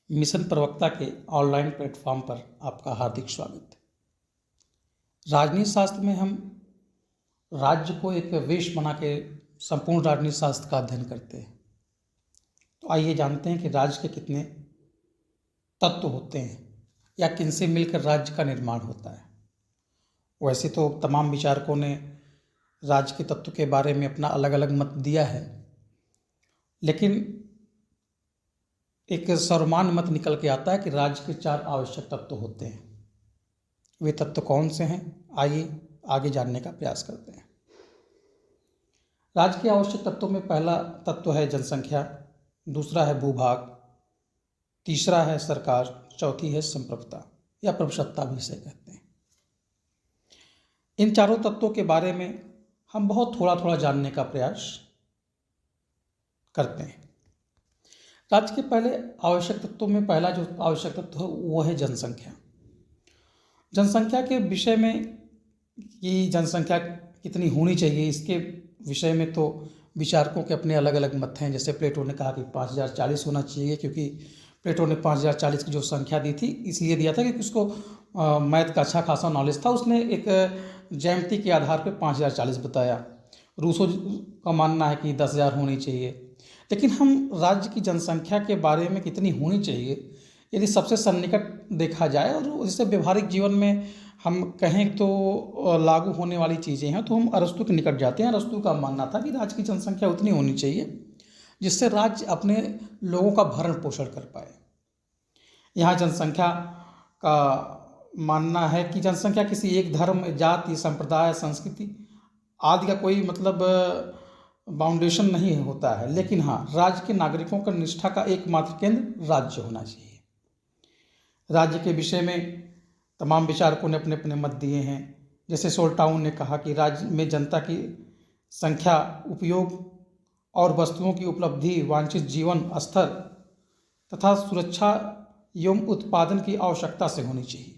Mission प्रवक्ता के online platform पर आपका हार्दिक स्वागत है। राजनीति शास्त्र में हम राज्य को एक वेश बना के संपूर्ण राजनीति शास्त्र का अध्ययन करते हैं। तो आइए जानते हैं कि राज्य के कितने तत्व होते हैं या किनसे मिलकर राज्य का निर्माण होता है। वैसे तो तमाम विचारकों ने राज्य के तत्व के बारे में अपना अलग अलग मत दिया है, लेकिन एक सर्वमान्य मत निकल के आता है कि राज्य के 4 आवश्यक तत्व होते हैं। वे तत्व कौन से हैं, आइए आगे जानने का प्रयास करते हैं। राज्य के आवश्यक तत्वों में पहला तत्व है जनसंख्या, दूसरा है भूभाग, तीसरा है सरकार, चौथी है संप्रभुता या प्रभुसत्ता भी इसे कहते हैं। इन चारों तत्वों के बारे में हम बहुत थोड़ा थोड़ा जानने का प्रयास करते हैं। राज्य के पहले आवश्यक तत्वों में पहला जो आवश्यक तत्व है वो है जनसंख्या। जनसंख्या के विषय में कि जनसंख्या कितनी होनी चाहिए, इसके विषय में तो विचारकों के अपने अलग अलग मत हैं। जैसे प्लेटो ने कहा कि 5040 होना चाहिए, क्योंकि प्लेटो ने 5040 की जो संख्या दी थी इसलिए दिया था क्योंकि उसको मैथ का अच्छा खासा नॉलेज था। उसने एक ज्यामिति के आधार पर 5040 बताया। रूसो का मानना है कि 10,000 होनी चाहिए। लेकिन हम राज्य की जनसंख्या के बारे में कितनी होनी चाहिए, यदि सबसे सन्निकट देखा जाए और जैसे व्यवहारिक जीवन में हम कहें तो लागू होने वाली चीज़ें हैं, तो हम अरस्तु के निकट जाते हैं। अरस्तु का मानना था कि राज्य की जनसंख्या उतनी होनी चाहिए जिससे राज्य अपने लोगों का भरण पोषण कर पाए। यहाँ जनसंख्या का मानना है कि जनसंख्या किसी एक धर्म, जाति, संप्रदाय, संस्कृति आदि का कोई बाउंडेशन नहीं होता है, लेकिन हाँ, राज्य के नागरिकों का निष्ठा का एकमात्र केंद्र राज्य होना चाहिए। राज्य के विषय में तमाम विचारकों ने अपने अपने मत दिए हैं। जैसे सोल्टाउन ने कहा कि राज्य में जनता की संख्या, उपयोग और वस्तुओं की उपलब्धि, वांछित जीवन स्तर तथा सुरक्षा एवं उत्पादन की आवश्यकता से होनी चाहिए।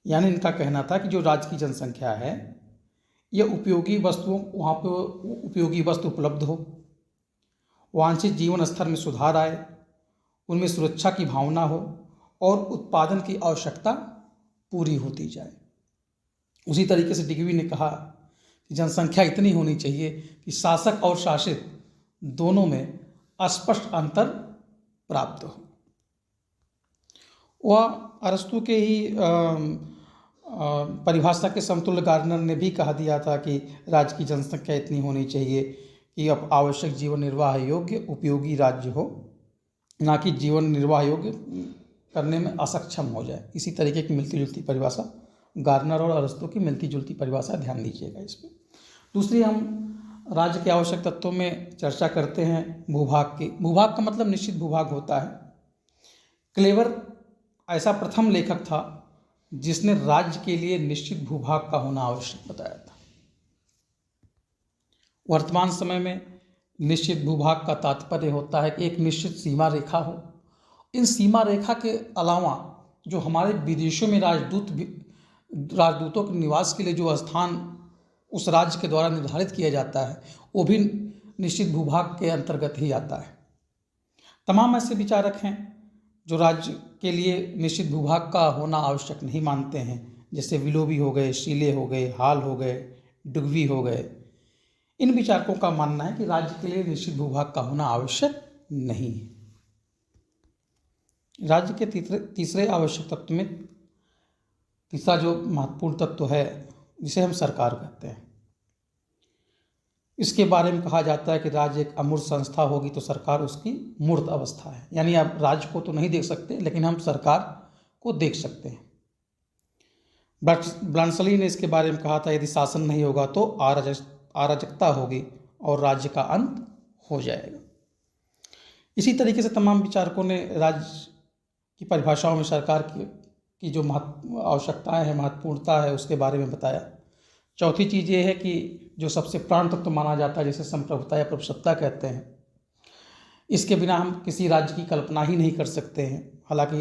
यानी इनका कहना था कि जो राज्य की जनसंख्या है यह उपयोगी वस्तुओं, वहाँ पर उपयोगी वस्तु उपलब्ध हो, वांछित जीवन स्तर में सुधार आए, उनमें सुरक्षा की भावना हो और उत्पादन की आवश्यकता पूरी होती जाए। उसी तरीके से डिग्वी ने कहा कि जनसंख्या इतनी होनी चाहिए कि शासक और शासित दोनों में स्पष्ट अंतर प्राप्त हो। वह अरस्तु के ही परिभाषा के समतुल्य गार्डनर ने भी कहा दिया था कि राज्य की जनसंख्या इतनी होनी चाहिए कि अब आवश्यक जीवन निर्वाह योग्य उपयोगी राज्य हो, ना कि जीवन निर्वाह योग्य करने में असक्षम हो जाए। इसी तरीके की मिलती जुलती परिभाषा गार्डनर और अरस्तु की मिलती जुलती परिभाषा, ध्यान दीजिएगा इस पर। दूसरी हम राज्य के आवश्यक तत्वों में चर्चा करते हैं भूभाग की। भूभाग का मतलब निश्चित भूभाग होता है। क्लेवर ऐसा प्रथम लेखक था जिसने राज्य के लिए निश्चित भूभाग का होना आवश्यक बताया था। वर्तमान समय में निश्चित भूभाग का तात्पर्य होता है कि एक निश्चित सीमा रेखा हो। इन सीमा रेखा के अलावा जो हमारे विदेशों में राजदूतों के निवास के लिए जो स्थान उस राज्य के द्वारा निर्धारित किया जाता है वो भी निश्चित भूभाग के अंतर्गत ही आता है। तमाम ऐसे विचारक हैं जो राज्य के लिए निश्चित भूभाग का होना आवश्यक नहीं मानते हैं, जैसे विलोबी हो गए, शीले हो गए, हाल हो गए, डुगवी हो गए। इन विचारकों का मानना है कि राज्य के लिए निश्चित भूभाग का होना आवश्यक नहीं है। राज्य के तीसरे आवश्यक तत्व में तीसरा जो महत्वपूर्ण तत्व है जिसे हम सरकार कहते हैं, इसके बारे में कहा जाता है कि राज्य एक अमूर्त संस्था होगी तो सरकार उसकी मूर्त अवस्था है। यानी आप राज्य को तो नहीं देख सकते, लेकिन हम सरकार को देख सकते हैं। ब्लैंसली ने इसके बारे में कहा था, यदि शासन नहीं होगा तो अराजकता होगी और राज्य का अंत हो जाएगा। इसी तरीके से तमाम विचारकों ने राज्य की परिभाषाओं में सरकार की जो आवश्यकताएं हैं, महत्वपूर्णता है, उसके बारे में बताया। चौथी चीज़ ये है कि जो सबसे प्राण तत्व माना जाता है, जिसे संप्रभुता या प्रभुसत्ता कहते हैं, इसके बिना हम किसी राज्य की कल्पना ही नहीं कर सकते हैं। हालांकि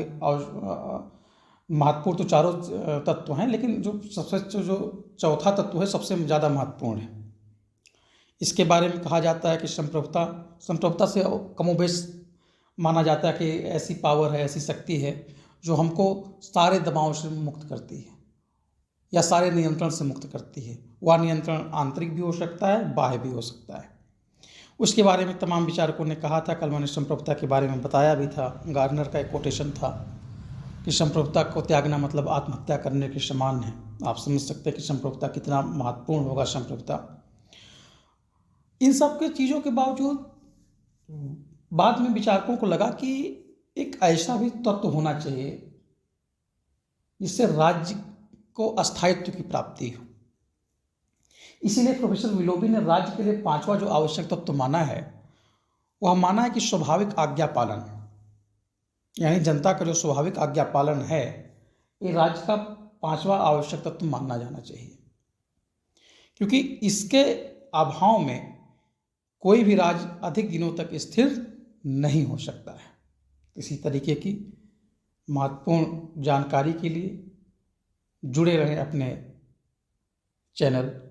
महत्वपूर्ण तो चारों तत्व हैं, लेकिन जो चौथा तत्व है सबसे ज़्यादा महत्वपूर्ण है। इसके बारे में कहा जाता है कि संप्रभुता से कमोबेश माना जाता है कि ऐसी पावर है, ऐसी शक्ति है जो हमको सारे दबाव से मुक्त करती है या सारे नियंत्रण से मुक्त करती है। वह नियंत्रण आंतरिक भी हो सकता है, बाह्य भी हो सकता है। उसके बारे में तमाम विचारकों ने कहा था। कल मैंने संप्रभुता के बारे में बताया भी था। गार्डनर का एक कोटेशन था कि संप्रभुता को त्यागना मतलब आत्महत्या करने के समान है। आप समझ सकते हैं कि संप्रभुता कितना महत्वपूर्ण होगा। संप्रभुता इन सब के चीज़ों के बावजूद बाद में विचारकों को लगा कि एक ऐसा भी तत्व होना चाहिए जिससे राज्य को अस्थायित्व की प्राप्ति हो। इसीलिए प्रोफेसर विलोबी ने राज्य के लिए पांचवा जो आवश्यक तत्व माना है, वह माना है कि स्वाभाविक आज्ञा पालन, यानी जनता का जो स्वाभाविक आज्ञा पालन है, ये राज्य का पांचवा आवश्यक तत्व माना जाना चाहिए, क्योंकि इसके अभाव में कोई भी राज्य अधिक दिनों तक स्थिर नहीं हो सकता है। इसी तरीके की महत्वपूर्ण जानकारी के लिए जुड़े रहें अपने चैनल